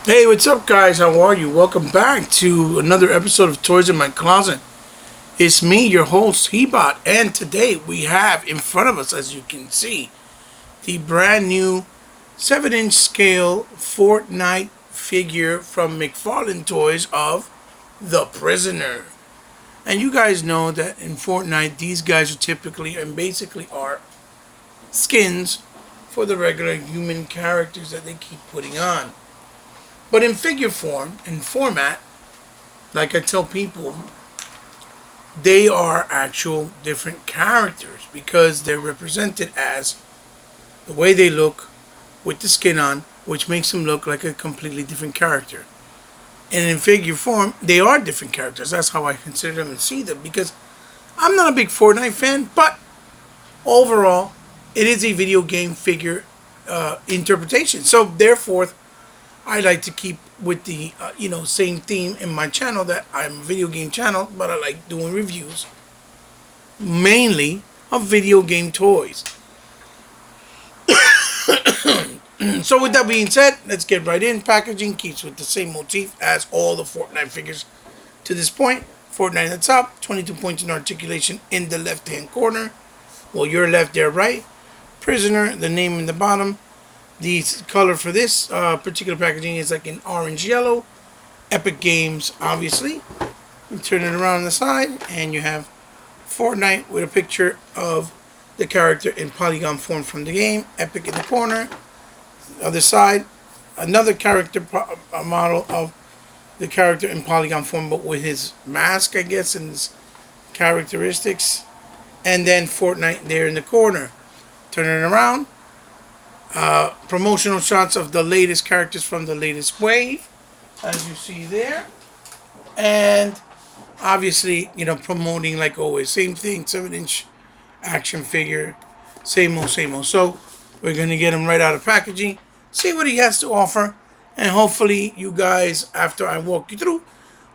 Hey, what's up, guys? How are you? Welcome back to another episode of Toys in My Closet. It's me, your host, Hebot, and today we have in front of us, as you can see, the brand new 7-inch scale Fortnite figure from Mcfarlane Toys of The Prisoner. And you guys know that in Fortnite, these guys are typically and basically are skins for the regular human characters that they keep putting on. But in figure form and format, like I tell people, they are actual different characters because they're represented as the way they look with the skin on, which makes them look like a completely different character. And in figure form, they are different characters. That's how I consider them and see them because I'm not a big Fortnite fan, but overall, it is a video game figure interpretation. So therefore, I like to keep with the same theme in my channel that I'm a video game channel, but I like doing reviews mainly of video game toys. So with that being said, let's get right in. Packaging keeps with the same motif as all the Fortnite figures to this point. Fortnite at the top, 22 points in articulation in the left hand corner. Well, your left, their right. Prisoner, the name in the bottom. The color for this particular packaging is like an orange yellow. Epic Games, obviously. You turn it around on the side, and you have Fortnite with a picture of the character in polygon form from the game. Epic in the corner. Other side, another character model of the character in polygon form, but with his mask, I guess, and his characteristics. And then Fortnite there in the corner. Turn it around. Promotional shots of the latest characters from the latest wave, as you see there. And obviously, promoting like always. Same thing, 7-inch action figure. Same old, same old. So we're going to get him right out of packaging, see what he has to offer, and hopefully you guys, after I walk you through,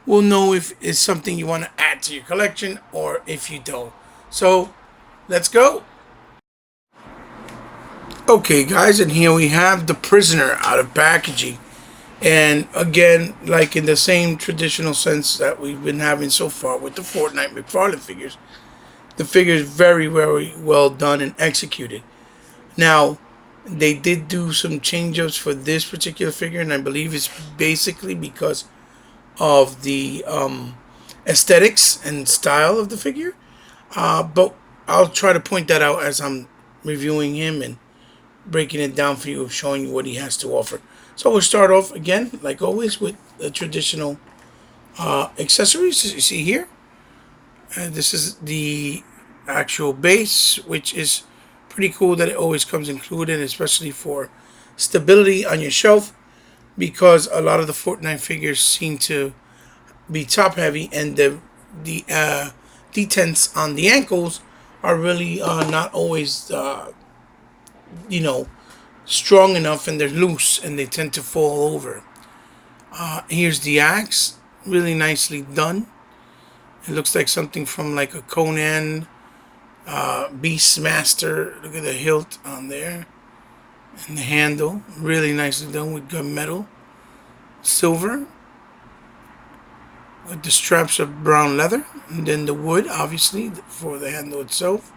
will know if it's something you want to add to your collection or if you don't. So let's go. Okay, guys, and here we have the Prisoner out of packaging. And again, like in the same traditional sense that we've been having so far with the Fortnite Mcfarlane figures, the figure is very, very well done and executed. Now, they did do some change-ups for this particular figure, and I believe it's basically because of the aesthetics and style of the figure. But I'll try to point that out as I'm reviewing him and breaking it down for you, showing you what he has to offer. So we'll start off again, like always, with the traditional accessories you see here. And this is the actual base, which is pretty cool that it always comes included, especially for stability on your shelf, because a lot of the Fortnite figures seem to be top heavy, and the detents on the ankles are really not always strong enough, and they're loose and they tend to fall over. Here's the axe, really nicely done. It looks like something from like a Conan Beastmaster. Look at the hilt on there and the handle, really nicely done with gunmetal, silver, with the straps of brown leather, and then the wood, obviously, for the handle itself.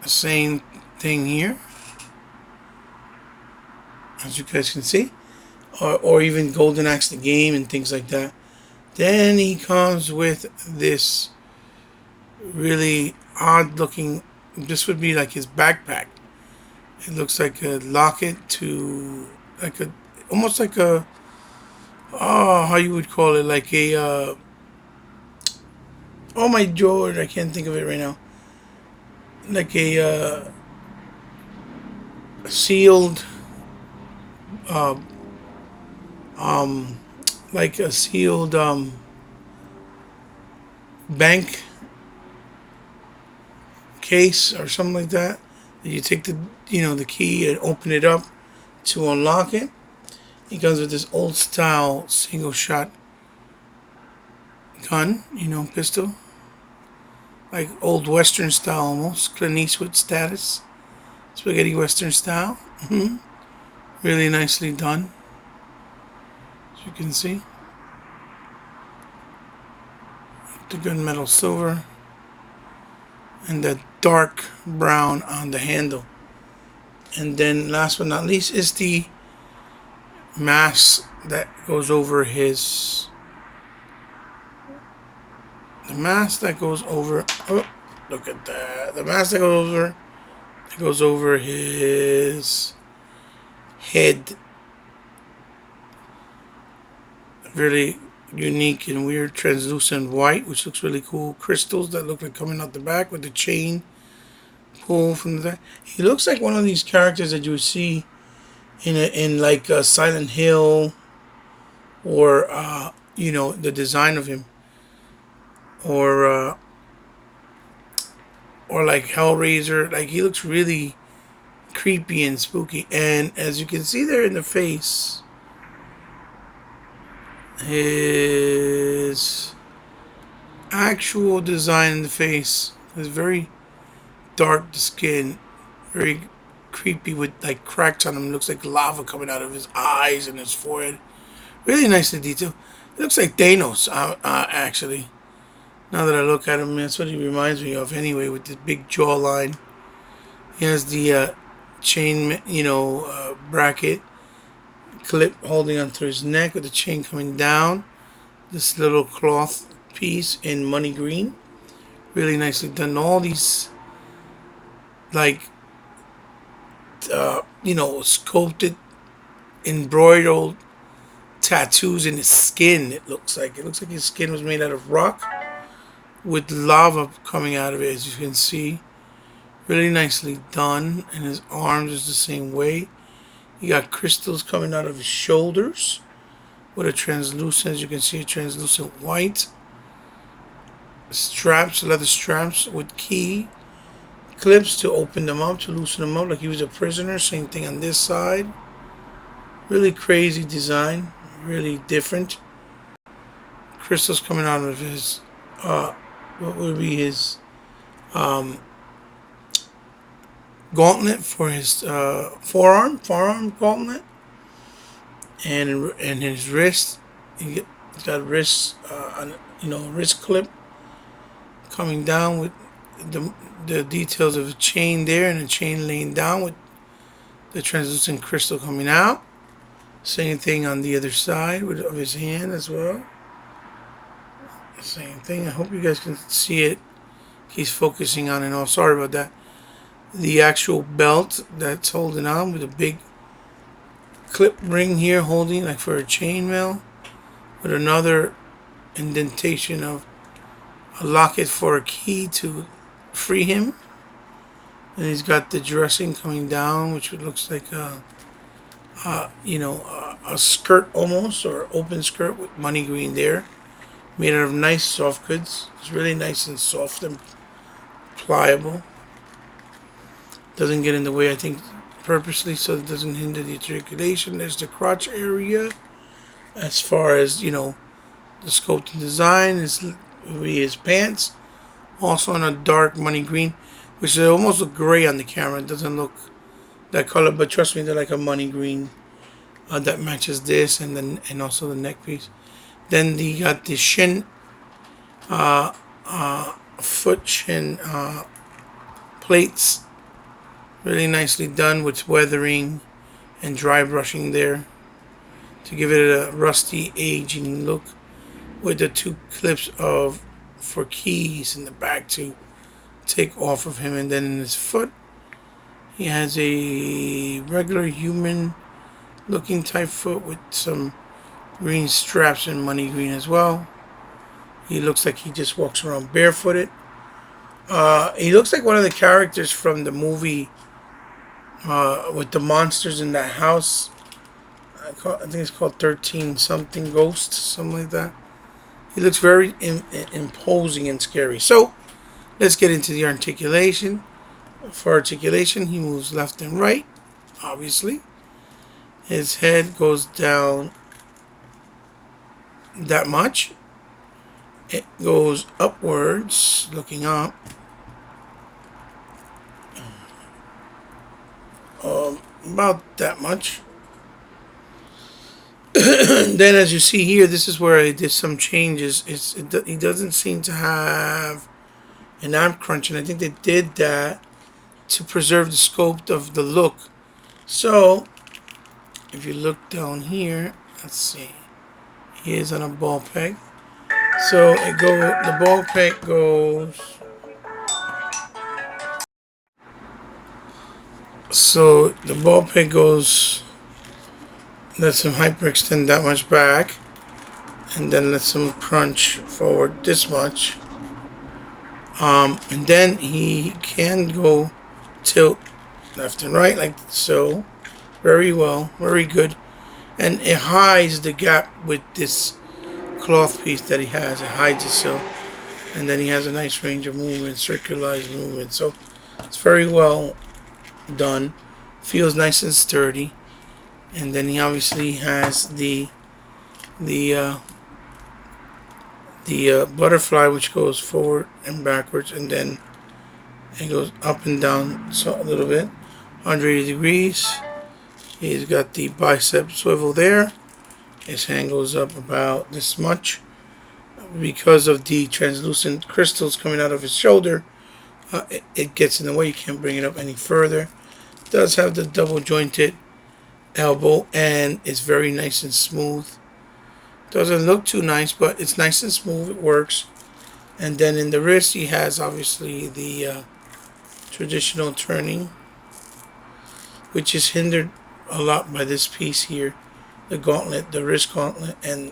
The same thing here, as you guys can see, or even Golden Axe the game and things like that. Then he comes with this really odd looking, this would be like his backpack. It looks like a locket to, like a, almost like a, how you would call it, like a, oh my George, I can't think of it right now. Like a sealed, uh, like a sealed bank case or something like that. You take the key and open it up to unlock it. It comes with this old style single shot gun, pistol, like old Western style almost, Clint Eastwood status, spaghetti Western style. Really nicely done. As you can see, the gunmetal silver and the dark brown on the handle. And then last but not least is the mask that goes over his... The mask that goes over... Oh, look at that. The mask that goes over his head. Really unique and weird translucent white, which looks really cool. Crystals that look like coming out the back with the chain pull from the back. He looks like one of these characters that you would see in like Silent Hill, or you know, the design of him, or like Hellraiser. Like, he looks really creepy and spooky. And as you can see there in the face, his actual design in the face is very dark skin, very creepy with like cracks on him. Looks like lava coming out of his eyes and his forehead. Really nicely detailed. It looks like Thanos, actually. Now that I look at him, that's what he reminds me of anyway, with this big jawline. He has the chain, you know, bracket clip holding onto his neck with the chain coming down. This little cloth piece in money green. Really nicely done. All these, like, you know, sculpted, embroidered tattoos in his skin. It looks like his skin was made out of rock with lava coming out of it, as you can see. Really nicely done. And his arms is the same way. You got crystals coming out of his shoulders with a translucent, as you can see, a translucent white. Straps, leather straps with key clips to open them up, to loosen them up like he was a prisoner. Same thing on this side. Really crazy design, really different. Crystals coming out of his what would be his gauntlet for his forearm gauntlet, and his wrist. He's got wrist, you know, wrist clip coming down with the details of a chain there, and a chain laying down with the translucent crystal coming out. Same thing on the other side of his hand as well. Same thing. I hope you guys can see it. He's focusing on it all. Sorry about that. The actual belt that's holding on with a big clip ring here holding, like for a chainmail, with another indentation of a locket for a key to free him. And he's got the dressing coming down, which looks like you know, a skirt almost, or open skirt with money green there, made out of nice soft goods. It's really nice and soft and pliable. Doesn't get in the way, I think, purposely, so it doesn't hinder the articulation. There's the crotch area. As far as, you know, the sculpting design is his pants, also in a dark money green, which is almost look gray on the camera. It doesn't look that color, but trust me, they're like a money green that matches this, and then also the neck piece. Then you got the shin, foot shin plates, really nicely done with weathering and dry brushing there to give it a rusty aging look, with the two clips for keys in the back to take off of him. And then in his foot, he has a regular human looking type foot with some green straps and money green as well. He looks like he just walks around barefooted. He looks like one of the characters from the movie with the monsters in that house. I think it's called 13 something Ghosts, something like that. He looks very imposing and scary. So let's get into the articulation. For articulation, he moves left and right, obviously. His head goes down that much. It goes upwards, looking up. About that much. Then, as you see here, this is where I did some changes. He doesn't seem to have an amp crunch, and I think they did that to preserve the scope of the look. So, if you look down here, let's see, he is on a ball peg. So the ball peg goes. So the ball peg goes. Lets him hyperextend that much back, and then lets him crunch forward this much. And then he can go tilt left and right like so. Very well, very good. And it hides the gap with this cloth piece that he has. It hides it so. And then he has a nice range of movement, circularized movement. So it's very well done. Feels nice and sturdy. And then he obviously has the butterfly, which goes forward and backwards, and then it goes up and down so a little bit, 180 degrees. He's got the bicep swivel there. His hand goes up about this much. Because of the translucent crystals coming out of his shoulder, it gets in the way. You can't bring it up any further. It does have the double jointed elbow, and it's very nice and smooth. Doesn't look too nice, but it's nice and smooth. It works. And then in the wrist, he has obviously the traditional turning, which is hindered a lot by this piece here, the gauntlet, the wrist gauntlet, and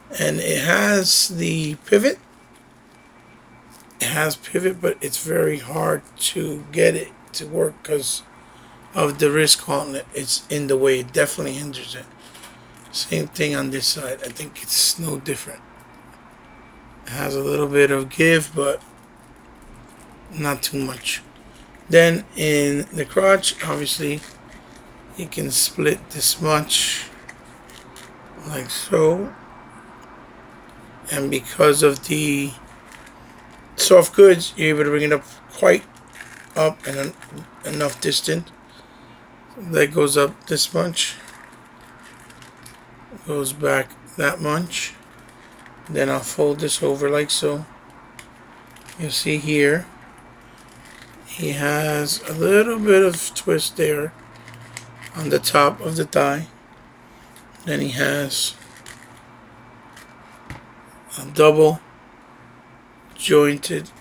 it has the pivot. It has pivot, but it's very hard to get it to work because of the wrist gauntlet. It's in the way. It definitely hinders it. Same thing on this side. I think it's no different. It has a little bit of give, but not too much. Then in the crotch, obviously, you can split this much, like so. And because of the soft goods, you're able to bring it up quite up and enough distance. That goes up this much. Goes back that much. Then I'll fold this over like so. You'll see here, he has a little bit of twist there on the top of the thigh. Then he has a double jointed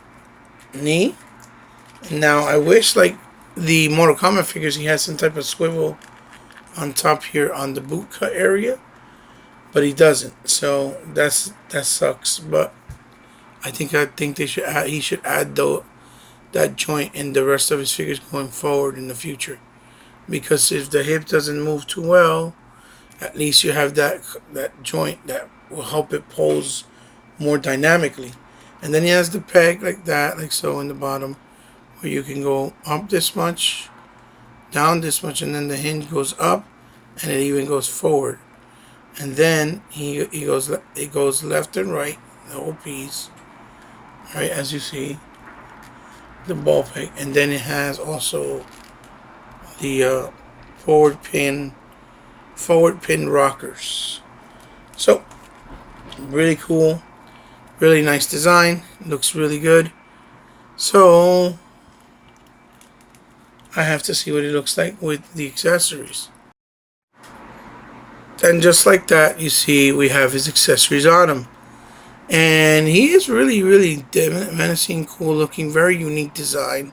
knee. Now I wish, like the Mortal Kombat figures, he has some type of swivel on top here on the boot cut area, but he doesn't. So that sucks. But I think they should add, he should add that joint in the rest of his figures going forward in the future, because if the hip doesn't move too well, at least you have that joint that will help it pose more dynamically. And then he has the peg like that, like so, in the bottom, where you can go up this much, down this much, and then the hinge goes up, and it even goes forward. And then it goes left and right, the whole piece, right, as you see, the ball peg. And then it has also the forward pin rockers. So really cool, really nice design, looks really good. So I have to see what it looks like with the accessories. And just like that, you see we have his accessories on him. And he is really, really menacing, cool looking, very unique design.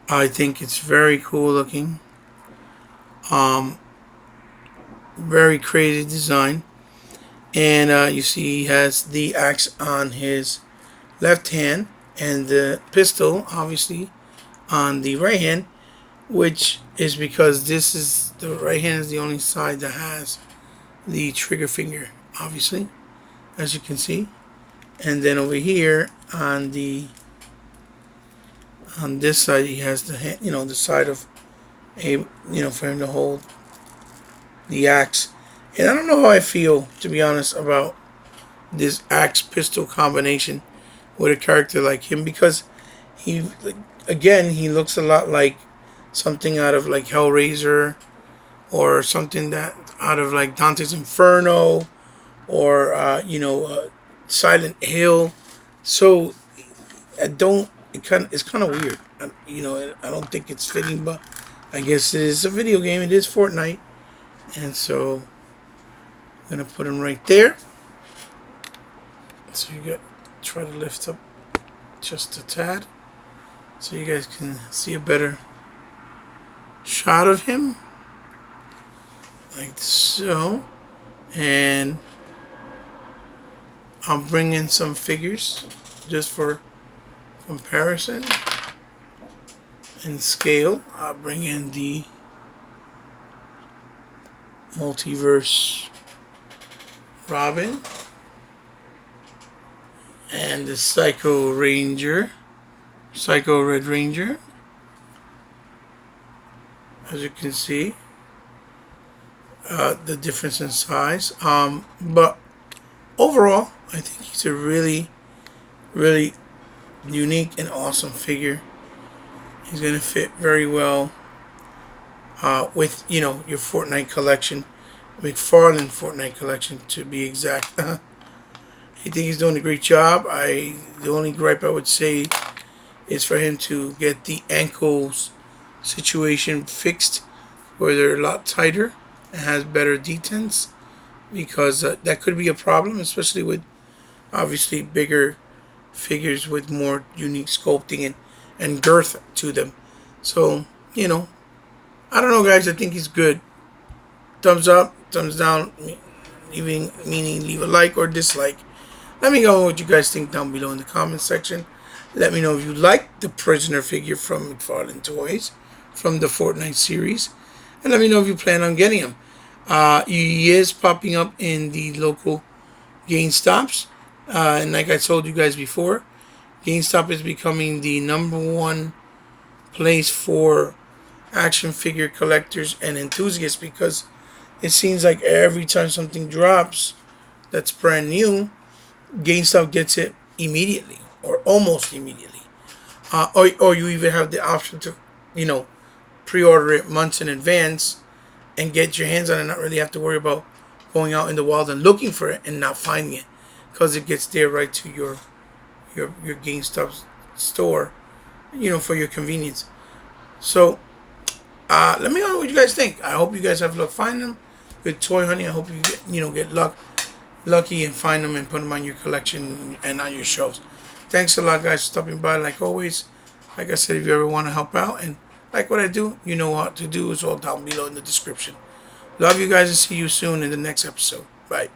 I think it's very cool looking. Very crazy design. And you see he has the axe on his left hand and the pistol, obviously, on the right hand, which is because the right hand is the only side that has the trigger finger, obviously, as you can see. And then over here on this side, he has the hand, the side of for him to hold the axe. And I don't know how I feel, to be honest, about this axe pistol combination with a character like him, because he looks a lot like something out of like Hellraiser, or something that out of like Dante's Inferno or Silent Hill. So I don't. It's kind of weird. I don't think it's fitting, but I guess it is a video game. It is Fortnite, and so I'm gonna put him right there. So you got try to lift up just a tad, so you guys can see a better shot of him, like so. And I'll bring in some figures just for comparison and scale. I'll bring in the Multiverse Robin and the Psycho Red Ranger. As you can see, the difference in size. But overall, I think he's a really, really unique and awesome figure. He's going to fit very well with, your Fortnite collection. Mcfarlane Fortnite collection, to be exact. I think he's doing a great job. The only gripe I would say is for him to get the ankles situation fixed, where they're a lot tighter and has better detents, because that could be a problem, especially with obviously bigger figures with more unique sculpting and girth to them. So, I don't know, guys. I think he's good. Thumbs up, thumbs down, even meaning leave a like or dislike. Let me know what you guys think down below in the comment section. Let me know if you like the Prisoner figure from Mcfarlane Toys from the Fortnite series, and let me know if you plan on getting him. He is popping up in the local GameStops, and like I told you guys before, GameStop is becoming the #1 place for action figure collectors and enthusiasts, because it seems like every time something drops that's brand new, GameStop gets it immediately or almost immediately. Or you even have the option to, pre-order it months in advance and get your hands on it and not really have to worry about going out in the wild and looking for it and not finding it, because it gets there right to your GameStop store, for your convenience. So let me know what you guys think. I hope you guys have luck finding them with Toy Honey. I hope you get lucky and find them and put them on your collection and on your shelves. Thanks a lot, guys, for stopping by. Like always, like I said, if you ever want to help out and like what I do, you know what to do. It's all down below in the description. Love you guys and see you soon in the next episode. Bye.